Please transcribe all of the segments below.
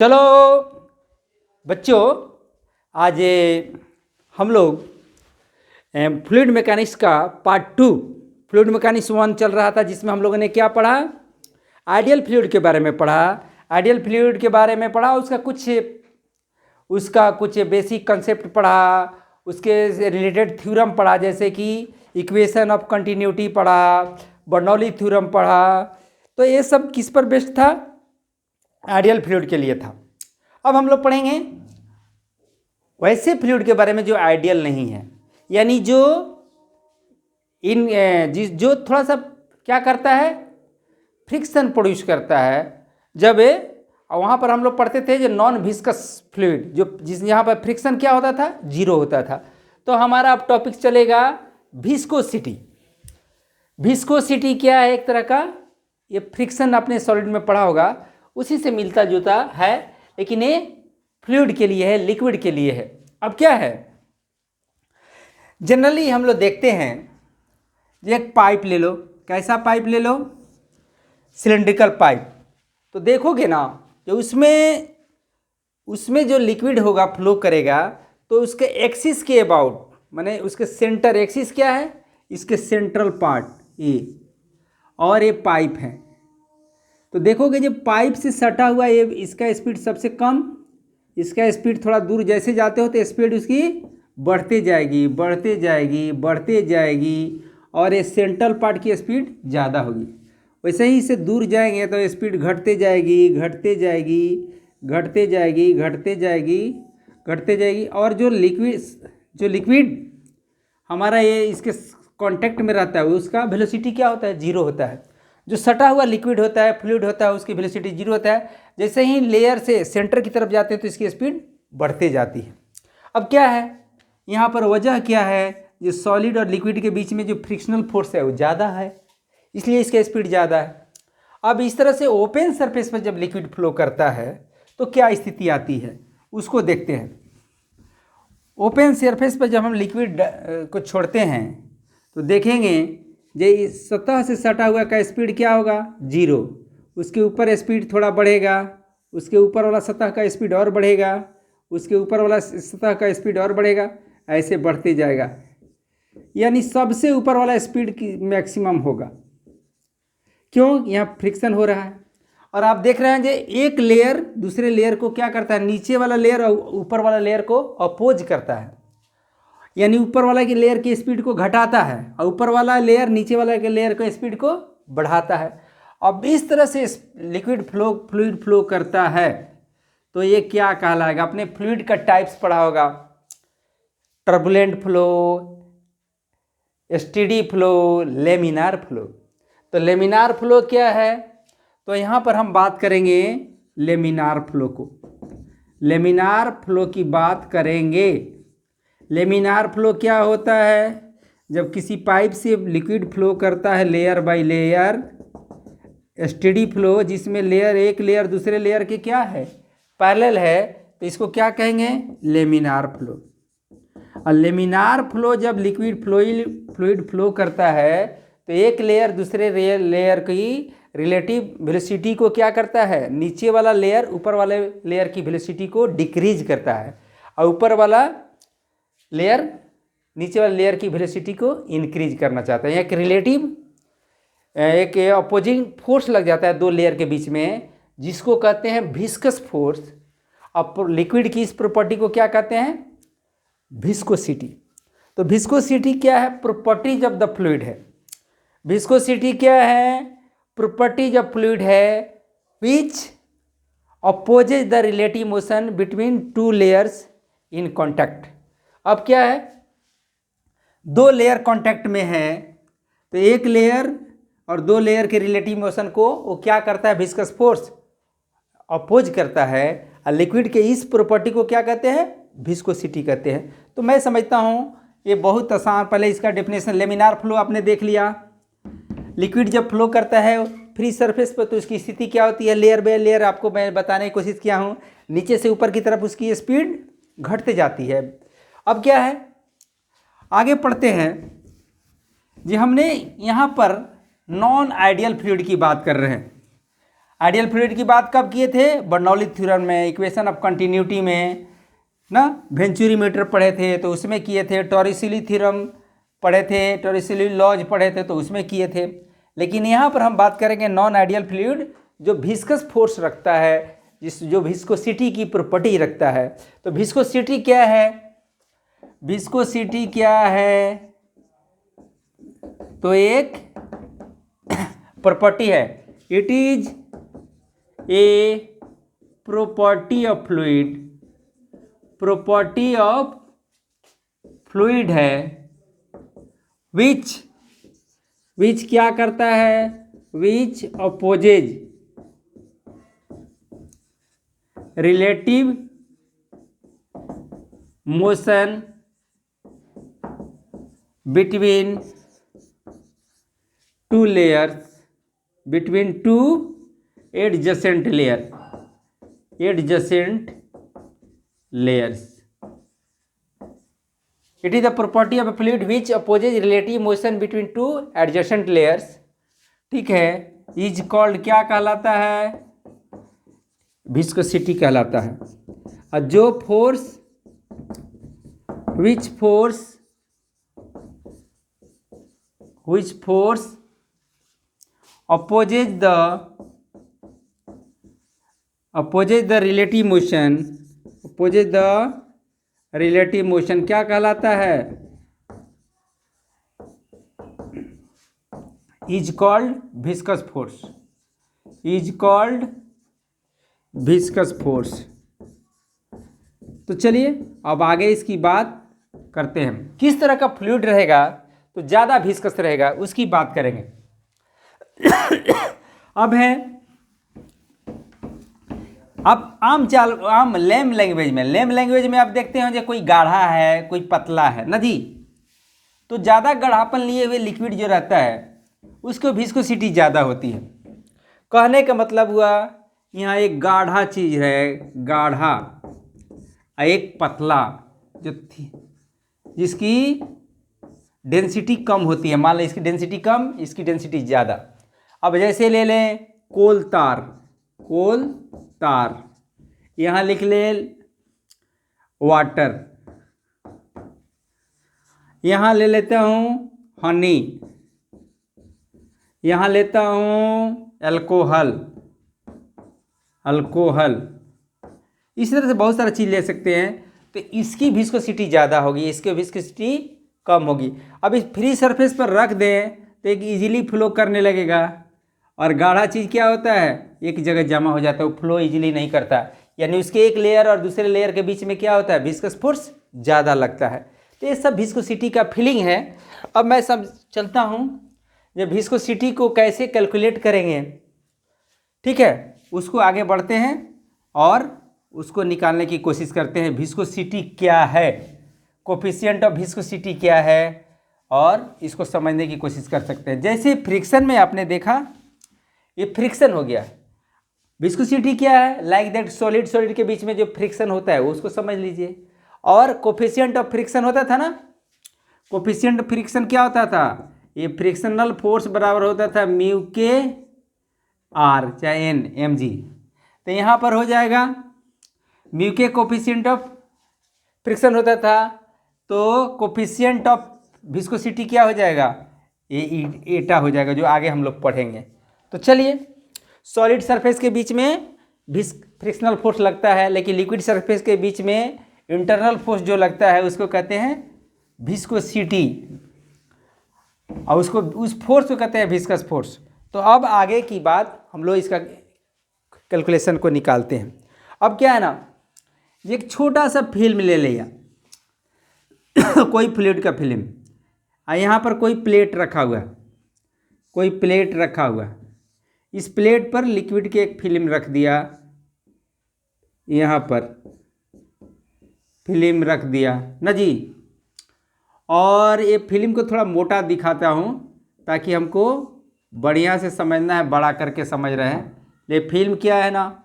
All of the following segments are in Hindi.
चलो बच्चों, आज हम लोग फ्लूइड मैकेनिक्स का पार्ट 2 फ्लूइड मैकेनिक्स 1 चल रहा था, जिसमें हम लोगों ने क्या पढ़ा? आइडियल फ्लूइड के बारे में पढ़ा। आइडियल फ्लूइड के बारे में पढ़ा, उसका कुछ बेसिक कंसेप्ट पढ़ा, उसके रिलेटेड थ्योरम पढ़ा, जैसे कि इक्वेशन ऑफ कंटिन्यूटी पढ़ा, बर्नौली थ्योरम पढ़ा। तो ये सब किस पर बेस्ड था? आइडियल फ्लूइड के लिए था। अब हम लोग पढ़ेंगे वैसे फ्लूइड के बारे में जो आइडियल नहीं है, यानी जो थोड़ा सा क्या करता है, फ्रिक्शन प्रोड्यूस करता है। जब वहाँ पर हम लोग पढ़ते थे जो नॉन विस्कस फ्लूइड, यहाँ पर फ्रिक्शन क्या होता था? 0 होता था। तो हमारा अब टॉपिक चलेगा विस्कोसिटी। विस्कोसिटी क्या है? एक तरह का ये फ्रिक्शन अपने सॉलिड में पढ़ा होगा, उसी से मिलता जुलता है, लेकिन ये फ्लूइड के लिए है, लिक्विड के लिए है। अब क्या है, जनरली हम लोग देखते हैं, एक पाइप ले लो, कैसा पाइप ले लो? Cylindrical pipe. तो देखोगे ना, जो उसमें जो लिक्विड होगा, फ्लो करेगा, तो उसके एक्सिस के अबाउट, माने उसके सेंटर एक्सिस क्या है? इसके सेंट्रल पार्ट ये, और ये पाइप है। तो देखोगे जब पाइप से सटा हुआ ये, इसका स्पीड सबसे कम, इसका स्पीड थोड़ा दूर जैसे जाते हो तो स्पीड उसकी बढ़ते जाएगी, बढ़ते जाएगी, बढ़ते जाएगी, और ये सेंट्रल पार्ट की स्पीड ज़्यादा होगी। वैसे ही इसे दूर जाएंगे तो स्पीड घटते जाएगी, घटते जाएगी, घटते जाएगी, घटते जाएगी, घटते जाएगी। और जो लिक्विड हमारा ये इसके कांटेक्ट में रहता है, उसका वेलोसिटी क्या होता है? 0 होता है। जो सटा हुआ लिक्विड होता है, फ्लूइड होता है, उसकी वेलोसिटी 0 होता है। जैसे ही लेयर से सेंटर की तरफ जाते हैं तो इसकी स्पीड बढ़ते जाती है। अब क्या है यहाँ पर, वजह क्या है? जो सॉलिड और लिक्विड के बीच में जो फ्रिक्शनल फोर्स है वो ज़्यादा है, इसलिए इसका स्पीड ज़्यादा है। अब इस तरह से ओपन सरफेस पर जब लिक्विड फ्लो करता है तो क्या स्थिति आती है, उसको देखते हैं। ओपन सरफेस पर जब हम लिक्विड को छोड़ते हैं तो देखेंगे जे सतह से सटा हुआ का स्पीड क्या होगा? 0। उसके ऊपर स्पीड थोड़ा बढ़ेगा, उसके ऊपर वाला सतह का स्पीड और बढ़ेगा, उसके ऊपर वाला सतह का स्पीड और बढ़ेगा, ऐसे बढ़ते जाएगा। यानी सबसे ऊपर वाला स्पीड की मैक्सिमम होगा। क्यों? यहाँ फ्रिक्शन हो रहा है। और आप देख रहे हैं जो एक लेयर दूसरे लेयर को क्या करता है? नीचे वाला लेयर और ऊपर वाला लेयर को अपोज करता है, यानी ऊपर वाला की लेयर की स्पीड को घटाता है, और ऊपर वाला लेयर नीचे वाला के लेयर को स्पीड को बढ़ाता है। अब इस तरह से फ्लूइड फ्लो करता है तो ये क्या कहलाएगा? अपने फ्लूइड का टाइप्स पढ़ा होगा, turbulent flow, steady flow, laminar flow. तो लेमिनार फ्लो क्या है? तो यहाँ पर हम बात करेंगे लेमिनार फ्लो को, लेमिनार फ्लो की बात करेंगे। लेमिनार फ्लो क्या होता है? जब किसी पाइप से लिक्विड फ्लो करता है layer by layer. Steady flow जिसमें एक लेयर दूसरे लेयर के क्या है? पैरेलल है, तो इसको क्या कहेंगे? Laminar flow. और लेमिनार फ्लो जब लिक्विड फ्लूइड फ्लो करता है तो एक लेयर दूसरे लेयर की रिलेटिव वेलोसिटी को क्या करता है? नीचे वाला लेयर ऊपर वाले लेयर की वेलोसिटी को डिक्रीज करता है, और ऊपर वाला लेयर नीचे वाले लेयर की वेलोसिटी को इंक्रीज करना चाहता है। एक अपोजिंग फोर्स लग जाता है दो लेयर के बीच में, जिसको कहते हैं विस्कस फोर्स। अब लिक्विड की इस प्रॉपर्टी को क्या कहते हैं? विस्कोसिटी। तो विस्कोसिटी क्या है? प्रॉपर्टीज ऑफ द फ्लूइड है। विस्कोसिटी क्या है? प्रॉपर्टीज ऑफ फ्लूइड है which opposes the relative motion between two layers in contact. अब क्या है? दो लेयर कांटेक्ट में है, तो एक लेयर और दो लेयर के रिलेटिव मोशन को वो क्या करता है? विस्कस फोर्स अपोज करता है। और लिक्विड के इस प्रॉपर्टी को क्या कहते हैं? विस्कोसिटी कहते हैं। तो मैं समझता हूँ ये बहुत आसान। पहले इसका डेफिनेशन, लेमिनार फ्लो आपने देख लिया। लिक्विड जब फ्लो करता है फ्री सरफेस पर तो उसकी स्थिति क्या होती है? लेयर बाय लेयर आपको मैं बताने की कोशिश किया हूँ, नीचे से ऊपर की तरफ उसकी स्पीड घटते जाती है। अब क्या है, आगे पढ़ते हैं जी। हमने यहाँ पर नॉन आइडियल फ्लूइड की बात कर रहे हैं। आइडियल फ्लूइड की बात कब किए थे? बर्नौली थ्योरम में, इक्वेशन ऑफ कंटिन्यूटी में ना, वेंचुरीमीटर पढ़े थे तो उसमें किए थे, टॉरिसिली थ्योरम पढ़े थे, टॉरिसिली लॉज पढ़े थे तो उसमें किए थे। लेकिन यहाँ पर हम बात करेंगे नॉन आइडियल फ्लूइड जो विस्कस फोर्स रखता है, जो विस्कोसिटी की प्रॉपर्टी रखता है। तो विस्कोसिटी क्या है? विस्कोसिटी क्या है? तो एक प्रॉपर्टी है, it is a property of fluid, property of fluid है विच क्या करता है? Which opposes relative motion between two layers, between two adjacent layers. It is the property of a fluid which opposes relative motion between two adjacent layers. ठीक है, इज कॉल्ड क्या कहलाता है? विस्कोसिटी कहलाता है। और जो force, which force opposes the relative motion, क्या कहलाता है? Is called viscous force. तो चलिए अब आगे इसकी बात करते हैं, किस तरह का फ्लूइड रहेगा तो ज़्यादा विस्कस रहेगा उसकी बात करेंगे। अब आम लेम लैंग्वेज में आप देखते हैं जो कोई गाढ़ा है कोई पतला है ना जी, तो ज़्यादा गाढ़ापन लिए हुए लिक्विड जो रहता है उसको विस्कोसिटी ज़्यादा होती है। कहने का मतलब हुआ यहाँ एक गाढ़ा चीज़ है, गाढ़ा, एक पतला जो थी जिसकी डेंसिटी कम होती है, मान लो इसकी डेंसिटी कम इसकी डेंसिटी ज़्यादा। अब जैसे ले लें कोल तार, यहाँ लिख ले वाटर, यहाँ ले लेता हूँ हनी, यहाँ लेता हूँ अल्कोहल। इस तरह से बहुत सारा चीज़ ले सकते हैं। तो इसकी विस्कोसिटी ज़्यादा होगी, इसकी विस्कोसिटी कम होगी। अब इस फ्री सरफेस पर रख दें तो एक इजीली फ्लो करने लगेगा, और गाढ़ा चीज़ क्या होता है? एक जगह जमा हो जाता है, वो फ्लो इजीली नहीं करता, यानी उसके एक लेयर और दूसरे लेयर के बीच में क्या होता है? विस्कस फोर्स ज़्यादा लगता है। तो ये सब विस्कोसिटी का फीलिंग है। अब मैं सब चलता हूँ जब विस्कोसिटी को कैसे कैलकुलेट करेंगे, ठीक है, उसको आगे बढ़ते हैं और उसको निकालने की कोशिश करते हैं। विस्कोसिटी क्या है, कोफिशिएंट ऑफ विस्कोसिटी क्या है, और इसको समझने की कोशिश कर सकते हैं। जैसे फ्रिक्शन में आपने देखा, ये फ्रिक्शन हो गया। विस्कोसिटी क्या है? लाइक दैट सॉलिड के बीच में जो फ्रिक्शन होता है उसको समझ लीजिए। और कोफिशिएंट ऑफ फ्रिक्शन होता था ना, कोफिशिएंट फ्रिक्शन क्या होता था? ये फ्रिक्शनल फोर्स बराबर होता था म्यू के आर चाहे एन एम जी। तो यहाँ पर हो जाएगा म्यू के कोफिशिएंट ऑफ फ्रिक्शन होता था, तो कोफिशिएंट ऑफ विस्कोसिटी क्या हो जाएगा? ये एटा हो जाएगा, जो आगे हम लोग पढ़ेंगे। तो चलिए, सॉलिड सरफेस के बीच में फ्रिक्शनल फोर्स लगता है, लेकिन लिक्विड सरफेस के बीच में इंटरनल फोर्स जो लगता है उसको कहते हैं विस्कोसिटी, और उसको उस फोर्स को कहते हैं विस्कस फोर्स। तो अब आगे की बात हम लोग इसका कैलकुलेशन को निकालते हैं। अब क्या है ना, एक छोटा सा फिल्म ले लिया कोई फ्लूइड का फिल्म, और यहाँ पर कोई प्लेट रखा हुआ, इस प्लेट पर लिक्विड के एक फिल्म रख दिया, यहाँ पर फिल्म रख दिया ना जी। और ये फिल्म को थोड़ा मोटा दिखाता हूँ ताकि हमको बढ़िया से समझना है, बड़ा करके समझ रहे हैं। ये फिल्म क्या है ना,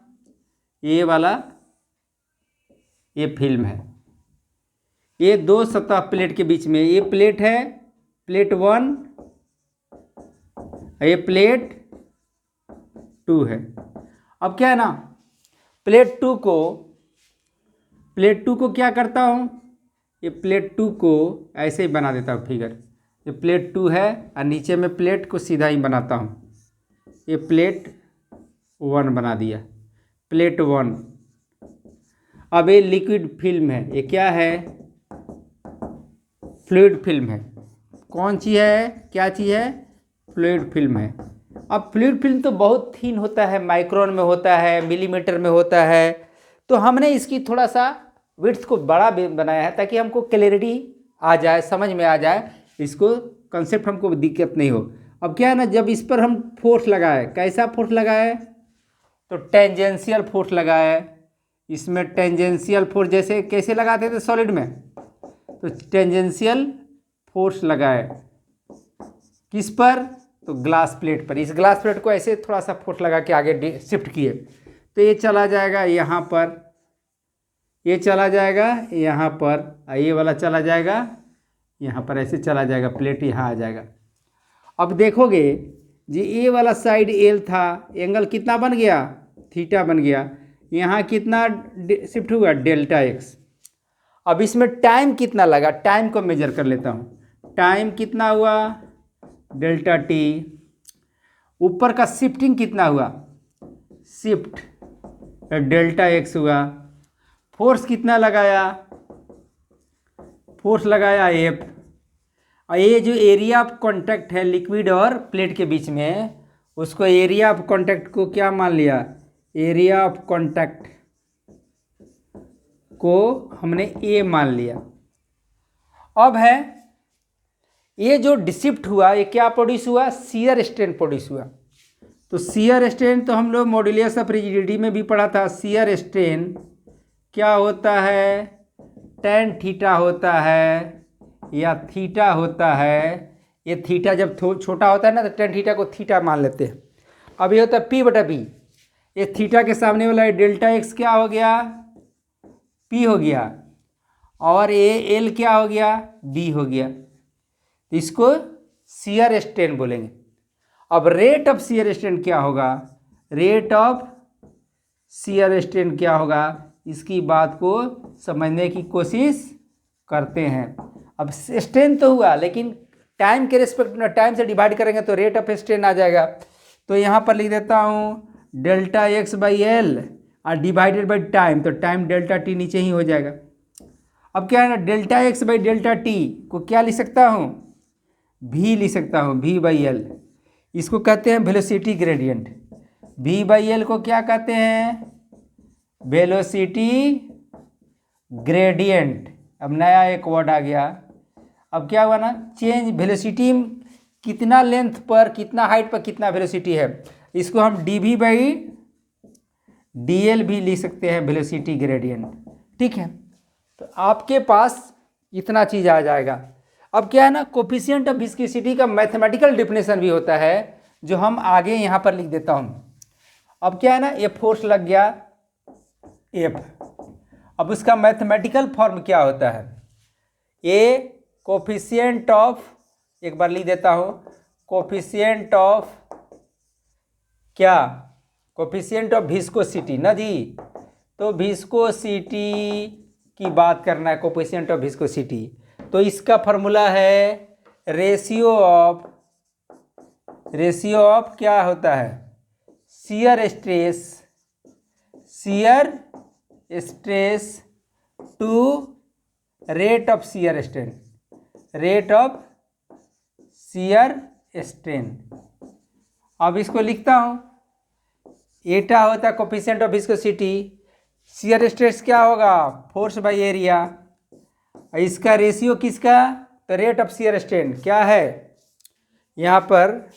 ये वाला ये फिल्म है। ये दो सतह प्लेट के बीच में, ये प्लेट है प्लेट 1, ये प्लेट 2 है। अब क्या है ना, प्लेट 2 को क्या करता हूँ, ये प्लेट 2 को ऐसे ही बना देता हूँ फिगर। ये प्लेट 2 है और नीचे में प्लेट को सीधा ही बनाता हूँ। ये प्लेट 1 बना दिया, प्लेट 1। अब ये लिक्विड फिल्म है, ये क्या है, फ्लूइड फिल्म है। कौन चीज़ है, क्या चीज़ है, फ्लूइड फिल्म है। अब फ्लूइड फिल्म तो बहुत थीन होता है, माइक्रोन में होता है, मिलीमीटर में होता है। तो हमने इसकी थोड़ा सा विड्थ को बड़ा बनाया है ताकि हमको क्लैरिटी आ जाए, समझ में आ जाए, इसको कंसेप्ट हमको दिक्कत नहीं हो। अब क्या है ना, जब इस पर हम फोर्स लगाए, कैसा फोर्स लगाए, तो टेंजेंशियल फोर्स लगाए। इसमें टेंजेंशियल फोर्स जैसे कैसे लगाते थे सॉलिड में, तो टेंजेंशियल फोर्स लगाए किस पर, तो ग्लास प्लेट पर। इस ग्लास प्लेट को ऐसे थोड़ा सा फोर्स लगा के आगे शिफ्ट किए, तो ये चला जाएगा यहाँ पर, ये चला जाएगा यहाँ पर, ये वाला चला जाएगा यहाँ पर, ऐसे चला जाएगा, प्लेट यहाँ आ जाएगा। अब देखोगे जी, ये वाला साइड एल था, एंगल कितना बन गया, थीटा बन गया। यहाँ कितना शिफ्ट हुआ, डेल्टा एक्स। अब इसमें टाइम कितना लगा, टाइम को मेजर कर लेता हूँ। टाइम कितना हुआ, डेल्टा टी। ऊपर का शिफ्टिंग कितना हुआ, शिफ्ट, डेल्टा एक्स हुआ। फोर्स कितना लगाया, फोर्स लगाया एफ। और ये जो एरिया ऑफ कांटेक्ट है लिक्विड और प्लेट के बीच में, उसको एरिया ऑफ कांटेक्ट को क्या मान लिया, एरिया ऑफ कांटेक्ट को हमने ए मान लिया। अब है ये जो डिशिफ्ट हुआ, ये क्या प्रोड्यूस हुआ, शियर स्ट्रेन प्रोड्यूस हुआ। तो शियर स्ट्रेन तो हम लोग मॉड्यूलस ऑफ रिजिडिटी में भी पढ़ा था। शियर स्ट्रेन क्या होता है, tan थीटा होता है या थीटा होता है। ये थीटा जब छोटा होता है ना, तो tan थीटा को थीटा मान लेते हैं। अब ये होता है P/B। ये थीटा के सामने वाला डेल्टा एक्स क्या हो गया, P हो गया, और ये एल क्या हो गया, B हो गया। तो इसको शियर स्ट्रेन बोलेंगे। अब रेट ऑफ शियर स्ट्रेन क्या होगा, रेट ऑफ शियर स्ट्रेन क्या होगा, इसकी बात को समझने की कोशिश करते हैं। अब स्ट्रेन तो हुआ, लेकिन टाइम के रिस्पेक्ट में, टाइम से डिवाइड करेंगे तो रेट ऑफ स्ट्रेन आ जाएगा। तो यहाँ पर लिख देता हूँ डेल्टा एक्स बाई एल और डिवाइडेड बाई टाइम, तो टाइम डेल्टा टी नीचे ही हो जाएगा। अब क्या है ना, delta x by delta T को क्या लिख सकता हूँ, भी लिख सकता हूँ, भी बाई एल। इसको कहते हैं वेलोसिटी ग्रेडियंट। भी बाई एल को क्या कहते हैं, वेलोसिटी ग्रेडियंट। अब नया एक वर्ड आ गया। अब क्या हुआ ना, चेंज वेलोसिटी, कितना लेंथ पर, कितना हाइट पर कितना वेलोसिटी है, इसको हम dv बाई dl भी लिख सकते हैं, वेलोसिटी ग्रेडियंट। ठीक है, तो आपके पास इतना चीज़ आ जाएगा। अब क्या है ना, कोफिशिएंट ऑफ विस्कोसिटी का मैथमेटिकल डिफिनेशन भी होता है, जो हम आगे यहाँ पर लिख देता हूँ। अब क्या है ना, ये फोर्स लग गया F। अब उसका मैथमेटिकल फॉर्म क्या होता है, ये कोफिशिएंट ऑफ, एक बार लिख देता हूँ, कोफिशिएंट ऑफ क्या, कोफिशिएंट ऑफ विस्कोसिटी ना जी। तो विस्कोसिटी की बात करना है, कोफिशिएंट ऑफ विस्कोसिटी। तो इसका फॉर्मूला है रेशियो ऑफ क्या होता है, shear stress to rate of shear strain, rate of shear strain. अब इसको लिखता हूँ, एटा होता है coefficient of viscosity, shear stress क्या होगा, फोर्स बाय एरिया, इसका रेशियो किसका, तो रेट ऑफ शियर स्ट्रेन क्या है, यहाँ पर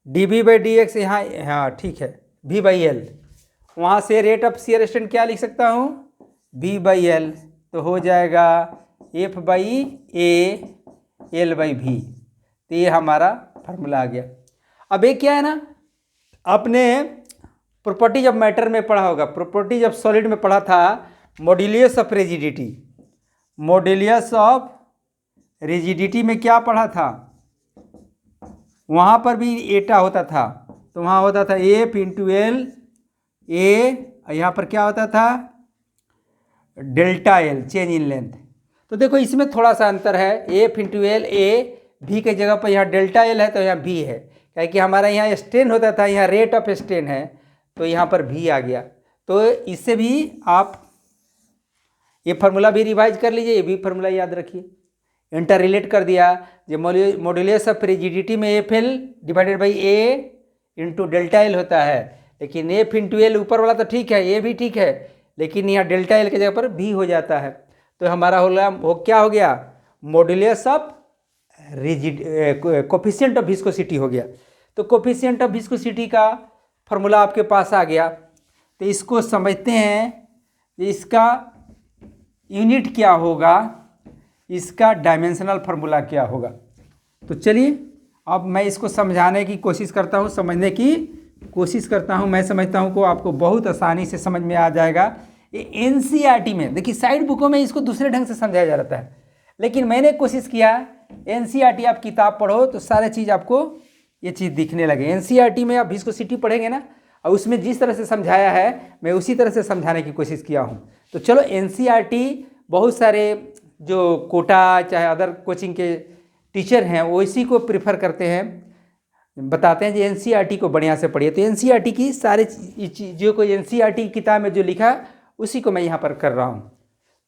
dv बाई डी एक्स, यहाँ, हाँ ठीक है, v बाई एल। वहाँ से रेट ऑफ शियर स्ट्रेन क्या लिख सकता हूँ, v बाई एल। तो हो जाएगा f by A, L by भी। तो ये हमारा फार्मूला आ गया। अब ये क्या है ना, आपने प्रॉपर्टीज ऑफ मैटर में पढ़ा होगा, प्रॉपर्टीज ऑफ सॉलिड में पढ़ा था, modulus of rigidity. Modulus of rigidity में क्या पढ़ा था, वहाँ पर भी एटा होता था। तो वहाँ होता था एफ इंटू एल ए, यहाँ पर क्या होता था delta L, change in length. तो देखो इसमें थोड़ा सा अंतर है, एफ इंटू एल, ए भी की जगह पर यहाँ डेल्टा एल है तो यहाँ भी है, क्या कि हमारा यहाँ स्ट्रेन होता था, यहाँ रेट ऑफ स्ट्रेन है तो यहाँ पर भी आ गया। तो इससे भी आप ये फार्मूला भी रिवाइज कर लीजिए, ये भी फार्मूला याद रखिए। इंटर रिलेट कर दिया, जो मॉड्यूलस ऑफ रिजिडिटी में F L divided by A into delta L होता है, लेकिन एफ इंटू एल ऊपर वाला तो ठीक है, ये भी ठीक है, लेकिन यहाँ डेल्टा एल के जगह पर भी हो जाता है। तो हमारा क्या हो गया, modulus of rigid coefficient of viscosity हो गया। तो कोफिशिएंट ऑफ विस्कोसिटी का फार्मूला आपके पास आ गया। तो इसको समझते हैं, इसका यूनिट क्या होगा, इसका डायमेंशनल फार्मूला क्या होगा। तो चलिए अब मैं इसको समझाने की कोशिश करता हूँ, समझने की कोशिश करता हूँ। मैं समझता हूँ को आपको बहुत आसानी से समझ में आ जाएगा। ये एनसीईआरटी में देखिए, साइड बुकों में इसको दूसरे ढंग से समझाया जा रहा है, लेकिन मैंने कोशिश किया एनसीईआरटी आप किताब पढ़ो तो सारे चीज़ आपको ये चीज़ दिखने लगे। एनसीईआरटी में आप विस्कोसिटी पढ़ेंगे ना, और उसमें जिस तरह से समझाया है मैं उसी तरह से समझाने की कोशिश किया हूँ। तो चलो एनसीईआरटी बहुत सारे जो कोटा चाहे अदर कोचिंग के टीचर हैं वो इसी को प्रिफर करते हैं, बताते हैं कि एनसीईआरटी को बढ़िया से पढ़िए। तो एनसीईआरटी की सारी चीज़ों को एनसीईआरटी की किताब में जो लिखा उसी को मैं यहाँ पर कर रहा हूँ।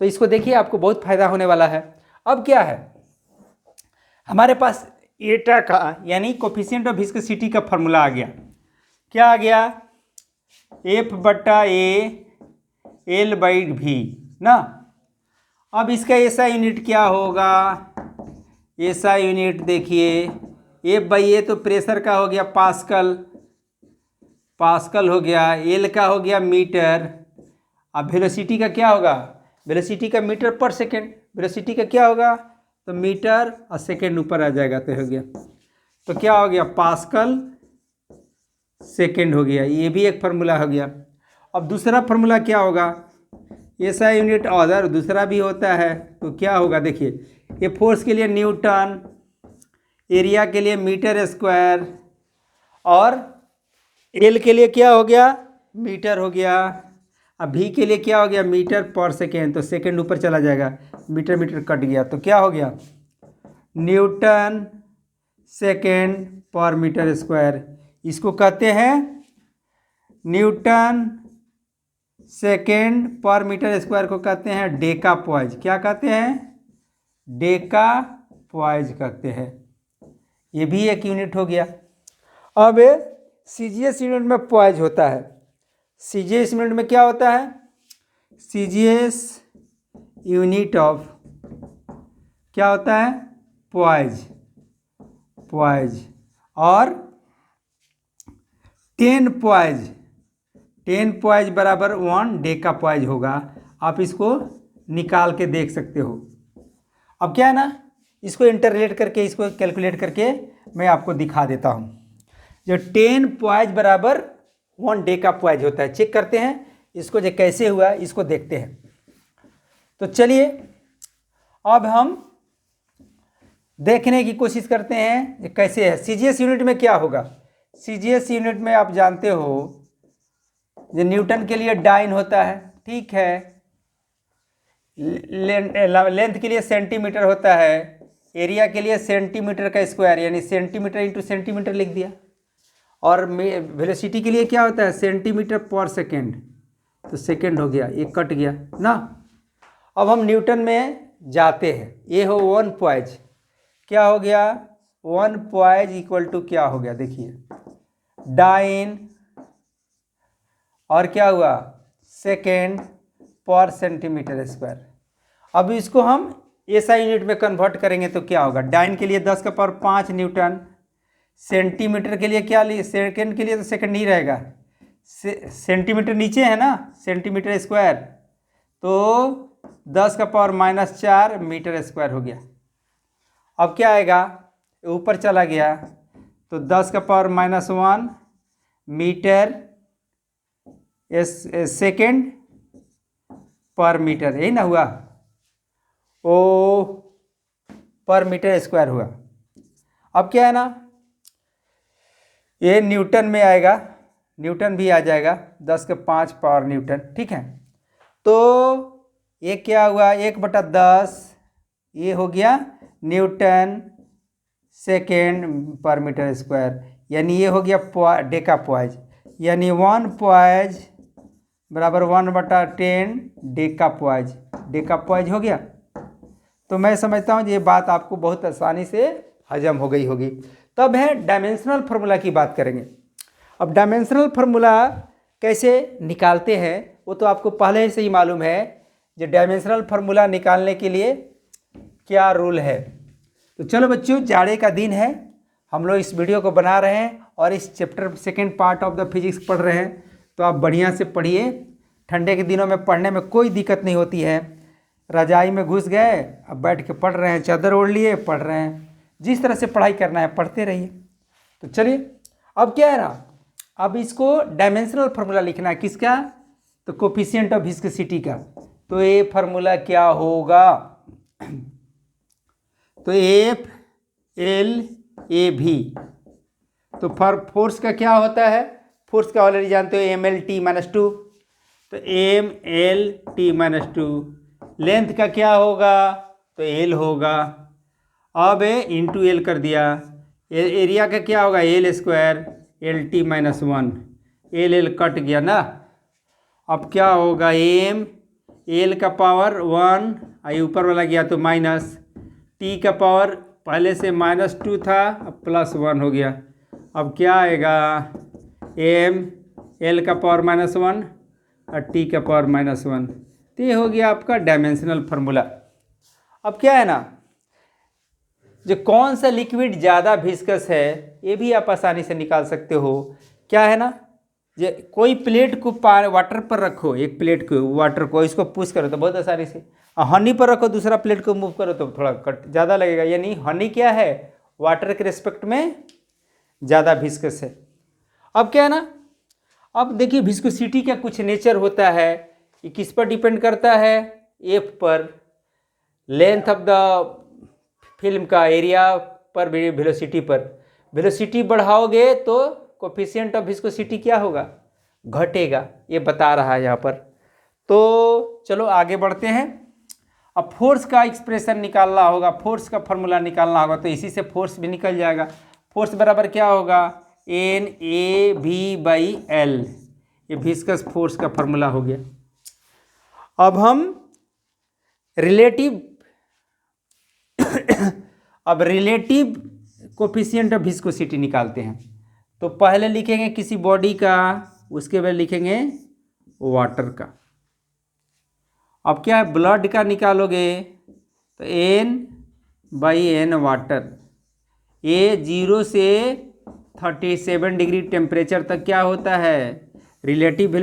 तो इसको देखिए, आपको बहुत फायदा होने वाला है। अब क्या है हमारे पास एटा का यानी कोफिशिएंट ऑफ विस्कोसिटी का फार्मूला आ गया। क्या आ गया, एफ बट्टा ए एल बाई भी ना। अब इसका ऐसा यूनिट क्या होगा, ऐसा यूनिट देखिए एफ बाई ए तो प्रेशर का हो गया पास्कल, पास्कल हो गया, एल का हो गया मीटर। अब वेलोसिटी का क्या होगा, वेलोसिटी का मीटर पर सेकेंड, वेलोसिटी का क्या होगा तो मीटर और सेकेंड ऊपर आ जाएगा तो हो गया। तो क्या हो गया पास्कल सेकेंड हो गया, ये भी एक फार्मूला हो गया। अब दूसरा फार्मूला क्या होगा, ऐसा यूनिट अदर दूसरा भी होता है तो क्या होगा देखिए, ये फोर्स के लिए न्यूटन, एरिया के लिए मीटर स्क्वायर, और एल के लिए क्या हो गया मीटर हो गया। अब भी के लिए क्या हो गया मीटर पर सेकेंड, तो सेकेंड ऊपर चला जाएगा, मीटर मीटर कट गया तो क्या हो गया न्यूटन सेकेंड पर मीटर स्क्वायर। इसको कहते हैं न्यूटन सेकेंड पर मीटर स्क्वायर को कहते हैं डेका पॉइज। क्या कहते हैं डेका पॉइज कहते हैं, ये भी एक यूनिट हो गया। अब सीजीएस यूनिट में पॉइज होता है, सीजीएस यूनिट में क्या होता है, सीजीएस यूनिट ऑफ क्या होता है पॉइज, पॉइज और 10 पॉइज, 10 पॉइज बराबर 1 डेका पॉइज होगा। आप इसको निकाल के देख सकते हो। अब क्या है ना, इसको इंटरलेट करके इसको कैलकुलेट करके मैं आपको दिखा देता हूँ। जो 10 पॉइज बराबर 1 डेका पॉइज होता है, चेक करते हैं इसको जो कैसे हुआ इसको देखते हैं। तो चलिए अब हम देखने की कोशिश करते हैं ये कैसे है। सीजीएस यूनिट में क्या होगा, सीजीएस यूनिट में आप जानते हो जो न्यूटन के लिए डाइन होता है, ठीक है, लेंथ के लिए सेंटीमीटर होता है, एरिया के लिए सेंटीमीटर का स्क्वायर यानी सेंटीमीटर इंटू सेंटीमीटर लिख दिया, और वेलोसिटी के लिए क्या होता है सेंटीमीटर पर सेकेंड, तो सेकेंड हो गया, ये कट गया ना। अब हम न्यूटन में जाते हैं, ये हो 1 पॉइज, क्या हो गया 1 पॉइज इक्वल टू क्या हो गया देखिए डाइन, और क्या हुआ सेकेंड पर सेंटीमीटर स्क्वायर। अब इसको हम ऐसा यूनिट में कन्वर्ट करेंगे तो क्या होगा, डाइन के लिए 10 का पावर 5 न्यूटन, सेंटीमीटर के लिए क्या लिए, सेकेंड के लिए तो सेकेंड नहीं रहेगा, सेंटीमीटर नीचे है ना, सेंटीमीटर स्क्वायर, तो 10 का पावर -4 मीटर स्क्वायर हो गया। अब क्या आएगा ऊपर चला गया तो 10 का पावर -1 मीटर सेकेंड पर मीटर, यही ना हुआ, ओ पर मीटर स्क्वायर हुआ। अब क्या है ना, ये न्यूटन में आएगा, न्यूटन भी आ जाएगा, 10 के 5 पावर न्यूटन। ठीक है, तो ये क्या हुआ, 1/10 ये हो गया न्यूटन सेकेंड पर मीटर स्क्वायर, यानी ये हो गया डेका पॉइज, यानी 1 पॉइज बराबर 1/10 डेका पॉइज। डेका पॉइज हो गया। तो मैं समझता हूँ ये बात आपको बहुत आसानी से हजम हो गई होगी। तब है डायमेंशनल फार्मूला की बात करेंगे। अब डायमेंशनल फार्मूला कैसे निकालते हैं वो तो आपको पहले से ही मालूम है। जो डायमेंशनल फार्मूला निकालने के लिए क्या रूल है। तो चलो बच्चों, जाड़े का दिन है, हम लोग इस वीडियो को बना रहे हैं और इस chapter second part of the physics पढ़ रहे हैं। तो आप बढ़िया से पढ़िए। ठंडे के दिनों में पढ़ने में कोई दिक्कत नहीं होती है। रजाई में घुस गए, अब बैठ के पढ़ रहे हैं, चादर ओढ़ लिए पढ़ रहे हैं। जिस तरह से पढ़ाई करना है पढ़ते रहिए। तो चलिए, अब क्या है ना, अब इसको डायमेंशनल फार्मूला लिखना है। किसका? तो कोफिशिएंट ऑफ विस्कोसिटी का। तो ये फार्मूला क्या होगा? तो एफ एल ए भी। तो फोर्स का क्या होता है? फोर्स का ऑलरेडी जानते हो, एम एल टी माइनस 2। तो M L T minus 2। Length का क्या होगा? तो एल होगा। अब इंटू एल कर दिया। एरिया का क्या होगा? L square L T minus 1। L cut गया ना। अब क्या होगा? एम एल का पावर 1, आई ऊपर वाला गया तो माइनस, टी का पावर पहले से -2 था, अब +1 हो गया। अब क्या आएगा? एम एल का पावर -1 और टी का पावर -1। तो ये हो गया आपका डायमेंशनल फार्मूला। अब क्या है ना, जो कौन सा लिक्विड ज़्यादा विस्कस है ये भी आप आसानी से निकाल सकते हो। क्या है ना, जो कोई प्लेट को वाटर पर रखो, एक प्लेट को वाटर को इसको पुश करो तो बहुत आसानी से, हनी पर रखो दूसरा प्लेट को मूव करो तो थोड़ा कट ज़्यादा लगेगा। यानी हनी क्या है? वाटर के रिस्पेक्ट में ज़्यादा विस्कस है। अब क्या है ना, अब देखिए विस्कोसिटी का कुछ नेचर होता है। ये किस पर डिपेंड करता है? एफ पर, लेंथ ऑफ द फिल्म का, एरिया पर, वेलोसिटी पर। वेलोसिटी बढ़ाओगे तो कोफिशिएंट ऑफ विस्कोसिटी क्या होगा? घटेगा। ये बता रहा है यहाँ पर। तो चलो आगे बढ़ते हैं। अब फोर्स का एक्सप्रेशन निकालना होगा, फोर्स का फार्मूला निकालना होगा। तो इसी से फोर्स भी निकल जाएगा। फोर्स बराबर क्या होगा? N A V by L. ये विस्कस फोर्स का फार्मूला हो गया। अब हम रिलेटिव कोफिशिएंट ऑफ विस्कोसिटी निकालते हैं। तो पहले लिखेंगे किसी बॉडी का, उसके बाद लिखेंगे वाटर का। अब क्या है, ब्लड का निकालोगे तो N/N वाटर। ये 0 से 37 डिग्री टेम्परेचर तक क्या होता है? Relative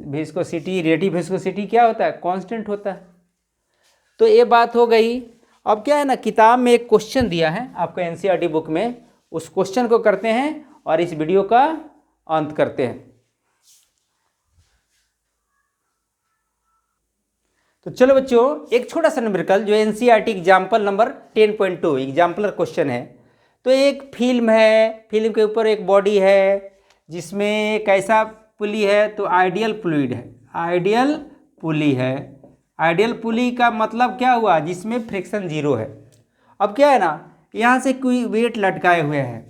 viscosity. रिलेटिव विस्कोसिटी क्या होता है? कांस्टेंट होता है। तो ये बात हो गई। अब क्या है ना, किताब में एक क्वेश्चन दिया है आपको एनसीईआरटी बुक में, उस क्वेश्चन को करते हैं और इस वीडियो का अंत करते हैं। तो चलो बच्चों, एक छोटा सा न्यूमेरिकल जो NCERT example number 10.2 exemplar question है। तो एक फिल्म है, फिल्म के ऊपर एक बॉडी है जिसमें एक ऐसा पुली है, तो आइडियल फ्लूइड है, आइडियल पुली है। आइडियल पुली का मतलब क्या हुआ? जिसमें फ्रिक्शन 0 है। अब क्या है ना, यहाँ से कोई वेट लटकाए हुए हैं,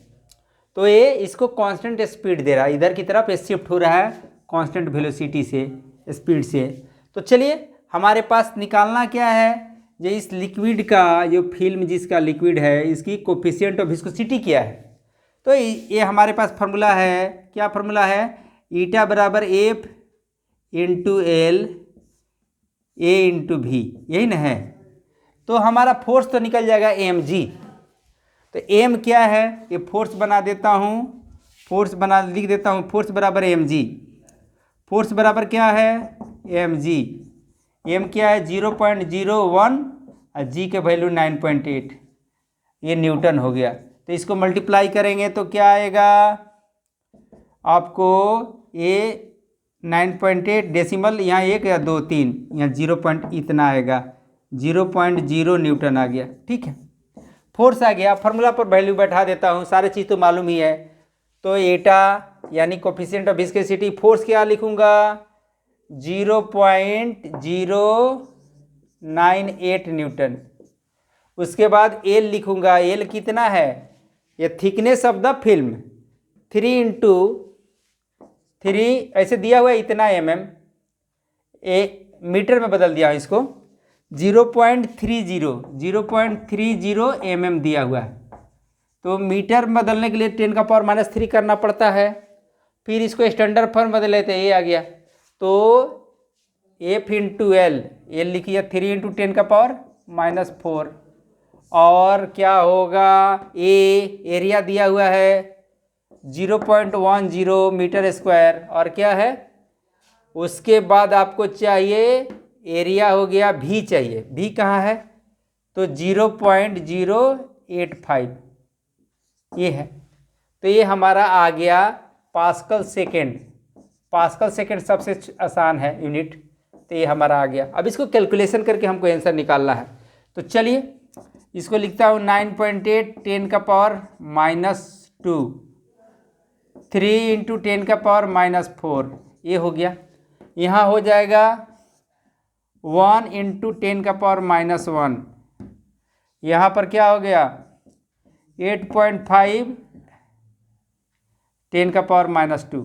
तो ये इसको कांस्टेंट स्पीड दे रहा है, इधर की तरफ ये शिफ्ट हो रहा है कांस्टेंट वेलोसिटी से, स्पीड से। तो चलिए, हमारे पास निकालना क्या है? जो इस लिक्विड का, जो फिल्म जिसका लिक्विड है, इसकी कोफिशिएंट ऑफ विस्कोसिटी क्या है? तो ये हमारे पास फार्मूला है। क्या फार्मूला है? ईटा बराबर F into L A into भी, यही ना है। तो हमारा फोर्स तो निकल जाएगा एम जी। तो एम क्या है? ये फोर्स बना देता हूँ, फोर्स बना लिख देता हूँ। फोर्स बराबर एम जी। फोर्स बराबर क्या है? M G. एम क्या है? 0.01 और जी के वैल्यू 9.8। ये न्यूटन हो गया। तो इसको मल्टीप्लाई करेंगे तो क्या आएगा आपको? ये 9.8 डेसिमल, यहाँ 1 या 2 3, यहाँ 0. इतना आएगा, 0.0 न्यूटन आ गया। ठीक है, फोर्स आ गया। फार्मूला पर वैल्यू बैठा देता हूँ, सारे चीज़ तो मालूम ही है। तो एटा यानी कोफिशिएंट ऑफ विस्कोसिटी, फोर्स क्या लिखूंगा 0.098 न्यूटन। उसके बाद एल लिखूंगा, एल कितना है, ये थिकनेस ऑफ द फिल्म 3 × 3 ऐसे दिया हुआ है इतना mm, मीटर में बदल दिया इसको 0.30 mm दिया हुआ है। तो मीटर में बदलने के लिए 10⁻³ करना पड़ता है। फिर इसको स्टैंडर्ड फॉर्म बदल लेते हैं, ये आ गया। तो F × L, L लिखिए 3 × 10⁻⁻⁴। और क्या होगा, एरिया दिया हुआ है 0.10 मीटर स्क्वायर। और क्या है, उसके बाद आपको चाहिए एरिया हो गया भी चाहिए, भी कहाँ है तो 0.085 ये है। तो ये हमारा आ गया पास्कल सेकेंड। पास्कल सेकेंड सबसे आसान है यूनिट, तो ये हमारा आ गया। अब इसको कैलकुलेशन करके हमको आंसर निकालना है। तो चलिए इसको लिखता हूँ 9.8 10⁻⁻2 3 × 10⁻⁻4 ये हो गया। यहाँ हो जाएगा 1 × 10⁻⁻1, यहाँ पर क्या हो गया 8.5 10⁻⁻2,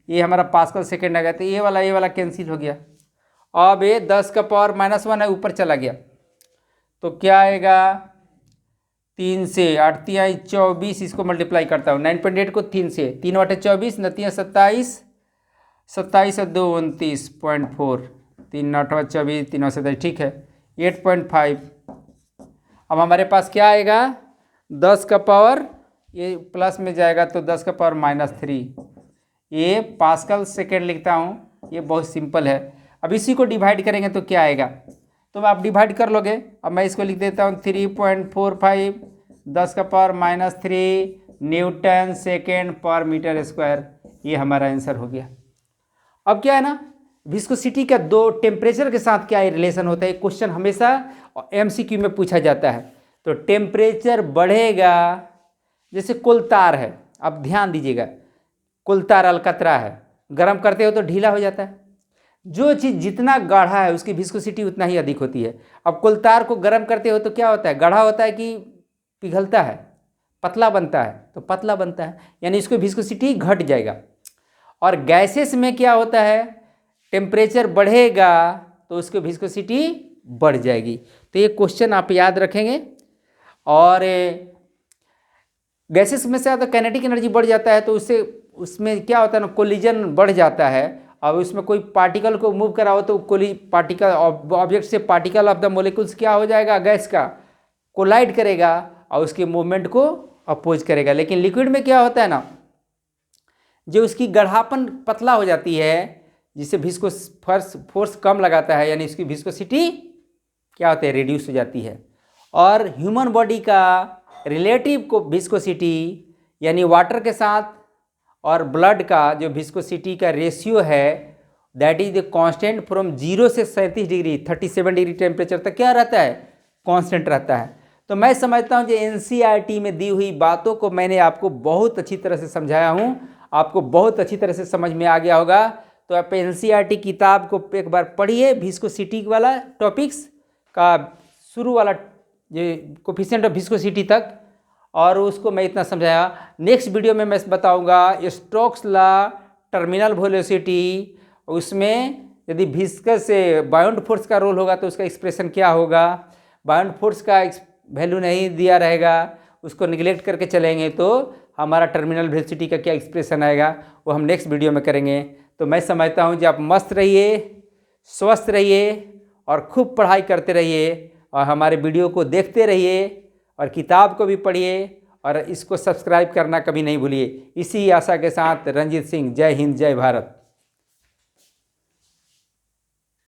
ये हमारा पास्कल सेकेंड आ गया। तो ये वाला कैंसिल हो गया। अब ये 10⁻⁻1 है, ऊपर चला गया तो क्या आएगा 3 से 8 × 24, इसको मल्टीप्लाई करता हूँ 9.8 को 3 से, 3/24 9 27, 27 और 2 29.4, 3 9 24 3 27, ठीक है 8.5। अब हमारे पास क्या आएगा 10 का पावर, ये प्लस में जाएगा तो 10⁻⁻3, ये पास्कल सेकेंड लिखता हूँ। ये बहुत सिंपल है। अब इसी को डिवाइड करेंगे तो क्या आएगा, तो आप डिवाइड कर लोगे। अब मैं इसको लिख देता हूँ 3.45 10⁻⁻3 न्यूटन सेकेंड पर मीटर स्क्वायर। ये हमारा आंसर हो गया। अब क्या है ना, विस्कोसिटी का दो टेम्परेचर के साथ क्या रिलेशन होता है, क्वेश्चन हमेशा MCQ में पूछा जाता है। तो टेम्परेचर बढ़ेगा, जैसे कुल तार है, अब ध्यान दीजिएगा, कुल तार अलकतरा है, गर्म करते हो तो ढीला हो जाता है। जो चीज़ जितना गाढ़ा है उसकी विस्कोसिटी उतना ही अधिक होती है। अब कुल तार को गर्म करते हो तो क्या होता है, गाढ़ा होता है कि पिघलता है, पतला बनता है, तो पतला बनता है, यानी इसको विस्कोसिटी घट जाएगा। और गैसेस में क्या होता है, टेम्परेचर बढ़ेगा तो उसकी विस्कोसिटी बढ़ जाएगी। तो ये क्वेश्चन आप याद रखेंगे। और गैसेस में से ज़्यादा काइनेटिक एनर्जी बढ़ जाता है तो उससे उसमें क्या होता है ना, कोलिजन बढ़ जाता है। अब उसमें कोई पार्टिकल को मूव कराओ तो पार्टिकल ऑब्जेक्ट से पार्टिकल ऑफ द मोलिकुल्स क्या हो जाएगा, गैस का कोलाइड करेगा और उसके मूवमेंट को अपोज करेगा। लेकिन लिक्विड में क्या होता है ना, जो उसकी गढ़ापन पतला हो जाती है, जिससे फोर्स कम लगाता है, यानी इसकी विस्कोसिटी क्या होता है, रिड्यूस हो जाती है। और ह्यूमन बॉडी का रिलेटिव को विस्कोसिटी यानी वाटर के साथ और ब्लड का जो विस्कोसिटी का रेशियो है, that is the constant from 0 से 37 डिग्री 37 डिग्री टेम्परेचर तक क्या रहता है, कांस्टेंट रहता है। तो मैं समझता हूँ कि NCERT में दी हुई बातों को मैंने आपको बहुत अच्छी तरह से समझाया हूँ, आपको बहुत अच्छी तरह से समझ में आ गया होगा। तो आप NCERT किताब को एक बार पढ़िए, विस्कोसिटी वाला टॉपिक्स का शुरू वाला जो कोफिशिएंट ऑफ विस्कोसिटी तक, और उसको मैं इतना समझाया। नेक्स्ट वीडियो में मैं बताऊंगा स्टोक्स लॉ, टर्मिनल वेलोसिटी, उसमें यदि विस्कस से बाउंड फोर्स का रोल होगा तो उसका एक्सप्रेशन क्या होगा, बाउंड फोर्स का वैल्यू नहीं दिया रहेगा, उसको निगलेक्ट करके चलेंगे तो हमारा टर्मिनल वेलोसिटी का क्या एक्सप्रेशन आएगा, वो हम नेक्स्ट वीडियो में करेंगे। तो मैं समझता हूँ कि आप मस्त रहिए, स्वस्थ रहिए और खूब पढ़ाई करते रहिए, और हमारे वीडियो को देखते रहिए और किताब को भी पढ़िए, और इसको सब्सक्राइब करना कभी नहीं भूलिए। इसी आशा के साथ रंजीत सिंह, जय हिंद, जय भारत।